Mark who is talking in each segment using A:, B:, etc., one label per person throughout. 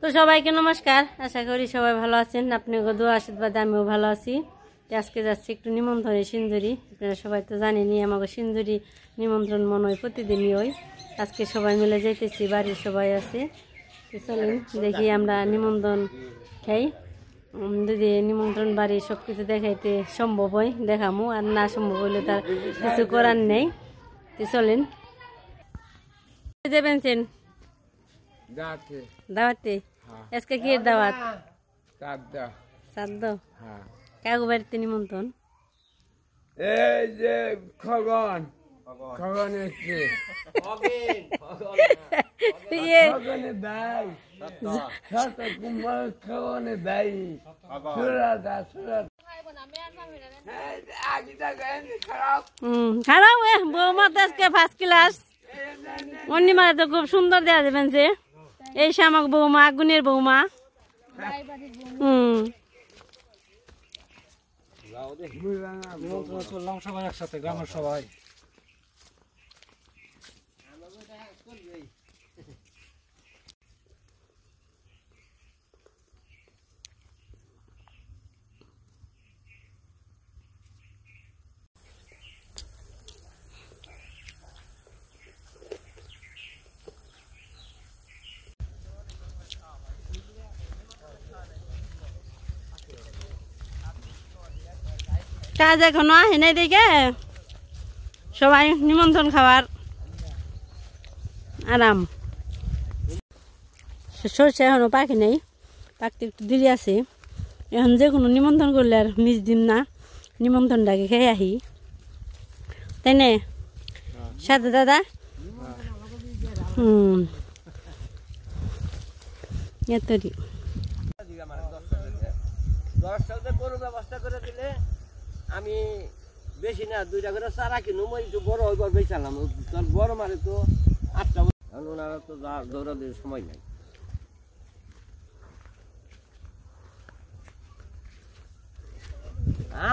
A: তো সবাইকে নমস্কার, আশা করি সবাই ভালো আছেন। আপনাদের দোয়া আশীর্বাদে আমিও ভালো আছি। আজকে যাচ্ছি একটু নিমন্ত্রণে সিঞ্জুরি। আপনারা সবাই তো জানেনই আমাকে সিঞ্জুরি নিমন্ত্রণ মনে হয় প্রতিদিনই হয়। আজকে সবাই মিলে যেতেছি, বাড়ির সবাই আছে। চলেন দেখি আমরা নিমন্ত্রণ খাই। যদি নিমন্ত্রণ বাড়ি সব কিছু দেখাইতে সম্ভব হয় দেখামো, আর না সম্ভব হইলে তার কিছু করার নেই। তো চলেন যাবেন দাওয়াতে। আজকে কি দাওয়াত? শ্রাদ্ধ। কাকু বাড়িতে নিমন্ত্রণ।
B: এই যে খগন এসছে। খগনে দাই খগনে দাই
A: খারাপ বৌমা তো আজকে ফার্স্ট ক্লাস। অন্য মারে তো খুব সুন্দর দেওয়া যাবেন যে এই শামাক বৌমা, আগুনের বৌমা।
C: সবাই একসাথে, গ্রামের সবাই।
A: কাজ এখনো আসে নাই দেখে সবাই নিমন্ত্রণ খাওয়ার আরাম। সরষে এখনো পাখি নেই, পাকতে একটু দেরি আছে। এখন যে কোনো নিমন্ত্রণ করলে আর মিস দিন না, নিমন্ত্রণটাকে খেয়ে আহি, তাই না সাথে দাদা? এতরি
D: ব্যবস্থা করে দিলে আমি বেশি না 2টা করে চারা কিনুম, ওই বড় হইবার বেচালাম। তোর বড় মারে তো 8টা, ওনারা তো দৌড়াদৌড়ির সময় নাই।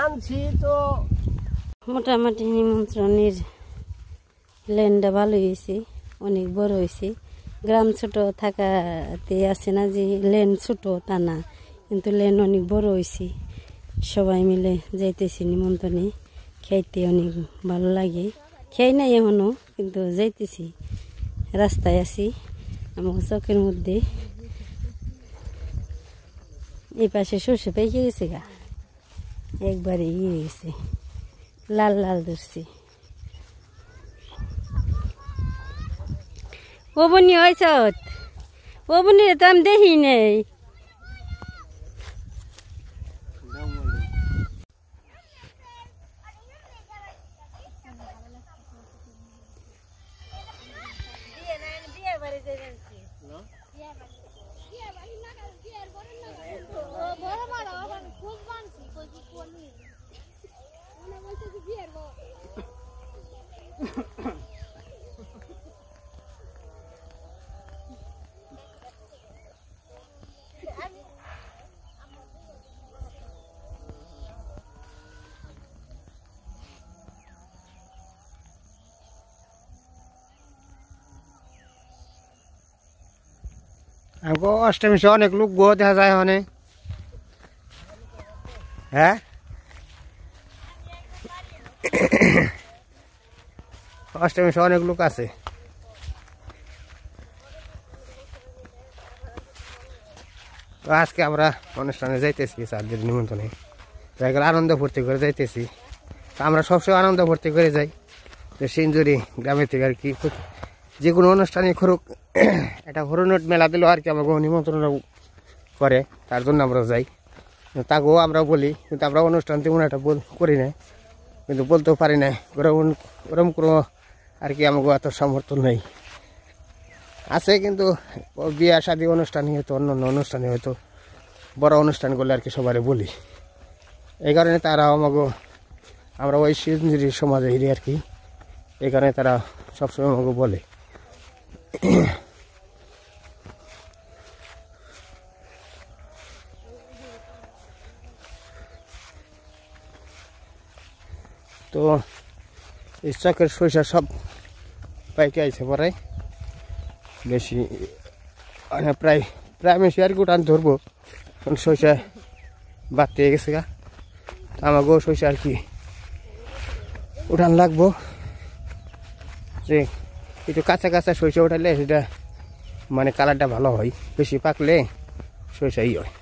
D: আনছি তো
A: মোটামুটি নিমন্ত্রণের লেনটা ভালো হয়েছে, অনেক বড় হয়েছে। গ্রাম ছোট থাকাতে আছে না যে লেন ছোট, তা না, কিন্তু লেন অনেক বড় হয়েছে। সবাই মিলে যাইতেছি নিমন্ত্রণে, খাইতে অনেক ভালো লাগে। খাই নাই এখনো, কিন্তু যাইতেছি, রাস্তায় আছি। আমার চোখের মধ্যে এই পাশে সর্ষে পেকে গেছে গা, একবারে ইয়ে গেছে, লাল লাল ধরছে। ও বনি হয়েছ? ও বনি তো আমি দেখি নেই।
C: আমাকে অষ্টমী সে অনেক লোক গো দেখা যায় ওখানে। হ্যাঁ, অষ্টমী সে অনেক লোক আছে। আজকে আমরা অনুষ্ঠানে যাইতেছি, স্যারদের নিমন্ত্রণে আনন্দ ভর্তি করে যাইতেছি। আমরা সবসময় আনন্দ ভর্তি করে যাই। তো সিঞ্জুরি গ্রামের থেকে আর কি যে কোনো অনুষ্ঠানে করুক, একটা হরনট মেলা দিল আর কি আমাকে নিমন্ত্রণ করে, তার জন্য আমরা যাই। তাকেও আমরা বলি, কিন্তু আমরা অনুষ্ঠান তেমন একটা করি না, কিন্তু বলতেও পারি না। ওরকম কোনো আর কি আমাকে এত সমর্থন নেই আছে। কিন্তু বিয়া শাদী অনুষ্ঠানে হয়তো, অন্য অন্য অনুষ্ঠানে হয়তো, বড় অনুষ্ঠান করলে আর কি সবাই বলি। এই কারণে তারা আমাকে, আমরা ওই সিঞ্জুরি সমাজে হিরি আর কি, এই কারণে তারা সবসময় আমাকে বলে। তো এই চকের সরিষা সব পাইকে আইছে পরে, বেশি প্রায় প্রায় আমি শেয়ার উঠান ধরবো সরিষা বাড়তে গেছে গা আমাকেও সরিষা আর কি উঠান লাগবো যে একটু কাঁচা কাঁচা সরিষা উঠালে সেটা মানে কালারটা ভালো হয় বেশি পাকলে সরিষাই হয়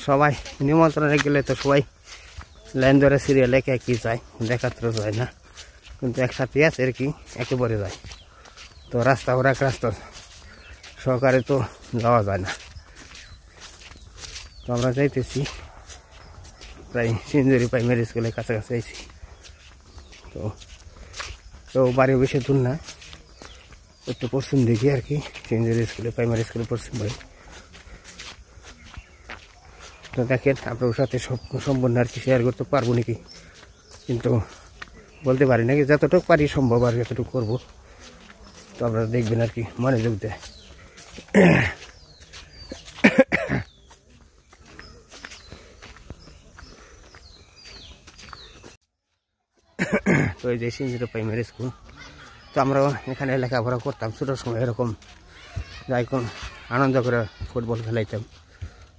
C: সবাই নিমন্ত্রণে গেলে তো সবাই লাইন ধরে সিরিয়াল একে একই যায় দেখার তো যায় না কিন্তু একসাথে আছে আর কি একেবারে যায় তো রাস্তা ওরা এক রাস্তা সহকারে তো যাওয়া যায় না তো আমরা যাইতেছি প্রায় সিঞ্জুরি প্রাইমারি স্কুলের কাছাকাছি আইছি তো বাড়ি বেশি দূর না একটু পশ্চিম দিকে আর কি সিঞ্জুরি স্কুলে প্রাইমারি স্কুলে পশ্চিম বাড়ি তো দেখেন আপনার সাথে সম্পূর্ণ আর কি শেয়ার করতে পারবো নাকি কিন্তু বলতে পারি নাকি যতটুকু পারি সম্ভব আর যতটুকু করবো তো আপনারা দেখবেন আর কি মনোযোগ দেয় তো এই যে সিঞ্জুরি প্রাইমারি স্কুল তো আমরাও এখানে লেখাপড়া করতাম ছোটোর সময় এরকম যাই কোন আনন্দ করে ফুটবল খেলাইতাম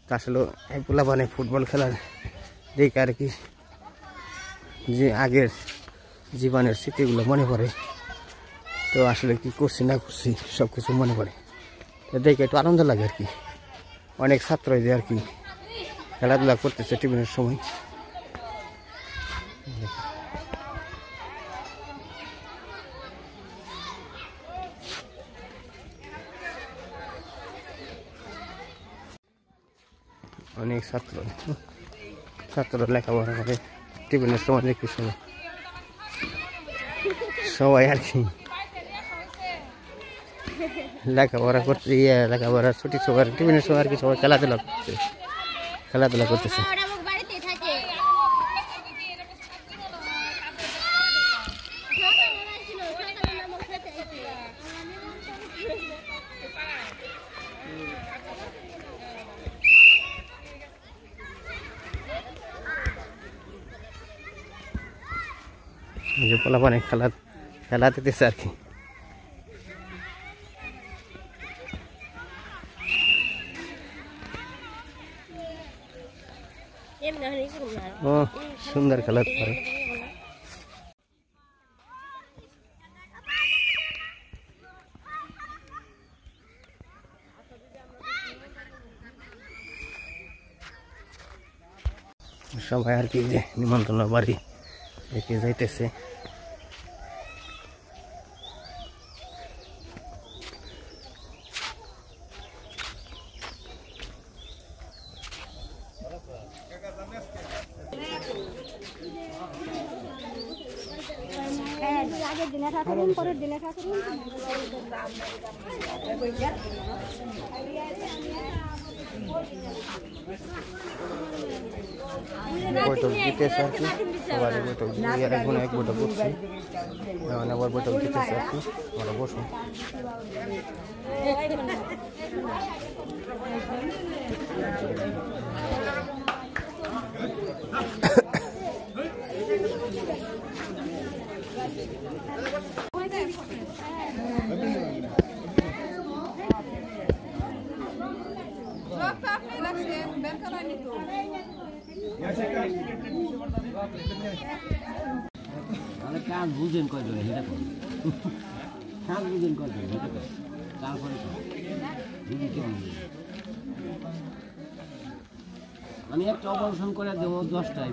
C: তা আসলে এই পোলাপানে ফুটবল খেলার দেখে আর কি যে আগের জীবনের স্মৃতিগুলো মনে পড়ে তো আসলে কি করছি না করছি সব কিছু মনে পড়ে তো দেখে একটু আনন্দ লাগে আর কি অনেক ছাত্র যে আর কি খেলাধুলা করতেছে টিফিনের সময় অনেক ছাত্র লেখাপড়া করে টিফিনের সময় দেখি সময় সবাই আর কি লেখাপড়া করতে লেখাপড়া ছুটির সময় টিফিনের সময় আর কি সবাই খেলাধুলা করতেছে যে পোলাপানে খেলা দিতেছে আর কি ও সুন্দর খেলা পারে সবাই আর কি যে নিমন্ত্রণ বাড়ি দেখে যাইতেছে
E: আগের দিনে ঠাকুর পরের দিনে ঠাকুর
C: বৈঠক দিতেছে আর কি সবাই বৈঠক দিয়ে এক গুণ এক বৈঠক করছি আবার বৈঠক দিতেছে আর কি আমরা বসুন
D: কাজ বুঝেন কয়জন সেটা কর কাজ বুঝেন কয়জন সেটা কর তারপরে আমি একটা অপারেশন করে দেবো 10টায়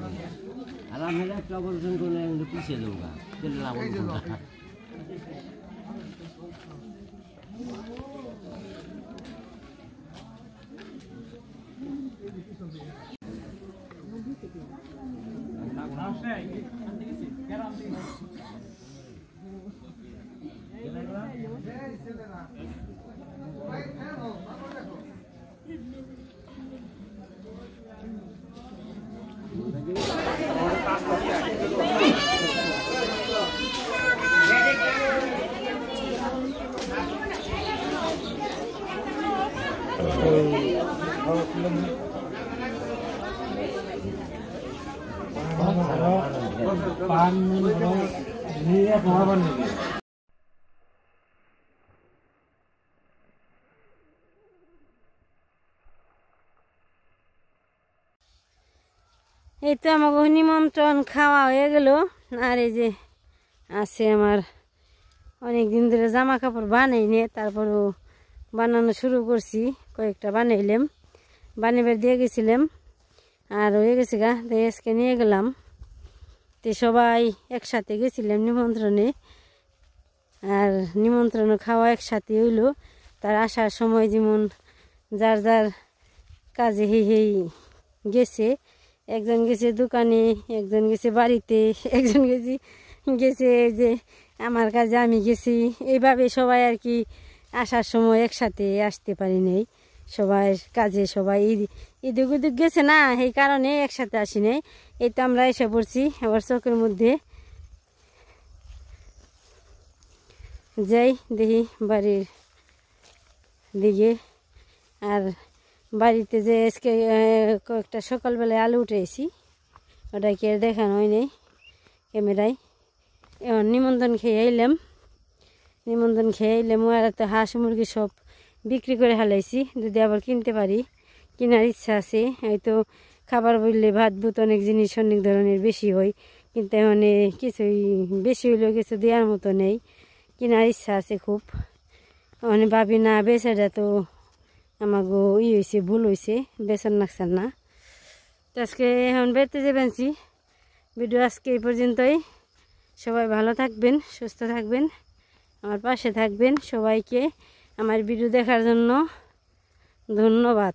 D: আর আমি একটা অপারেশন করে পিছিয়ে দেবো গা তেলে লাভ
A: এই তো আমাকে নিমন্ত্রণ খাওয়া হয়ে গেল। আর এই যে আছে আমার অনেক দিন ধরে জামা কাপড় বানাইনি, তারপরও বানানো শুরু করছি, কয়েকটা বানাইলাম, বানিয়ে দিয়ে গেছিলাম আর হয়ে গেছে গা, তাই আজকে নিয়ে গেলাম। তো সবাই একসাথে গেছিলাম নিমন্ত্রণে, আর নিমন্ত্রণ খাওয়া একসাথে হইলো। তার আসার সময় যেমন যার যার কাজে হেই গেছে, একজন গেছে দোকানে, একজন গেছে বাড়িতে, একজন গেছে যে আমার কাজে আমি গেছি। এইভাবে সবাই আর কি আসার সময় একসাথে আসতে পারি নাই, সবাই কাজে সবাই এদিক ওদিক গেছে না, এই কারণে একসাথে আসি নাই। এই তো আমরা এসে পড়ছি আবার চকের মধ্যে। যাই দেখি বাড়ির দিকে। আর বাড়িতে যে আজকে কয়েকটা সকালবেলায় আলু উঠেছি, ওটাকে আর দেখানো হয় নাই ক্যামেরায়। এখন নিমন্ত্রণ খেয়ে এলাম, আর তো হাঁস মুরগি সব বিক্রি করে হালাইছি, যদি আবার কিনতে পারি, কেনার ইচ্ছা আছে। হয়তো খাবার বললে ভাত ভুত অনেক জিনিস অনেক ধরনের বেশি হয়, কিন্তু এখন কিছুই বেশি হইলেও কিছু দেওয়ার মতো নেই, কেনার ইচ্ছা আছে খুব। মানে ভাবি না বেচাটা তো আমাকে হয়েছে, ভুল হয়েছে, বেচন নাকছেন না। তো আজকে এখন বেরতে যাবেনছি। ভিডিও আজকে এই পর্যন্তই। সবাই ভালো থাকবেন, সুস্থ থাকবেন, আমার পাশে থাকবেন। সবাইকে আমার ভিডিও দেখার জন্য ধন্যবাদ।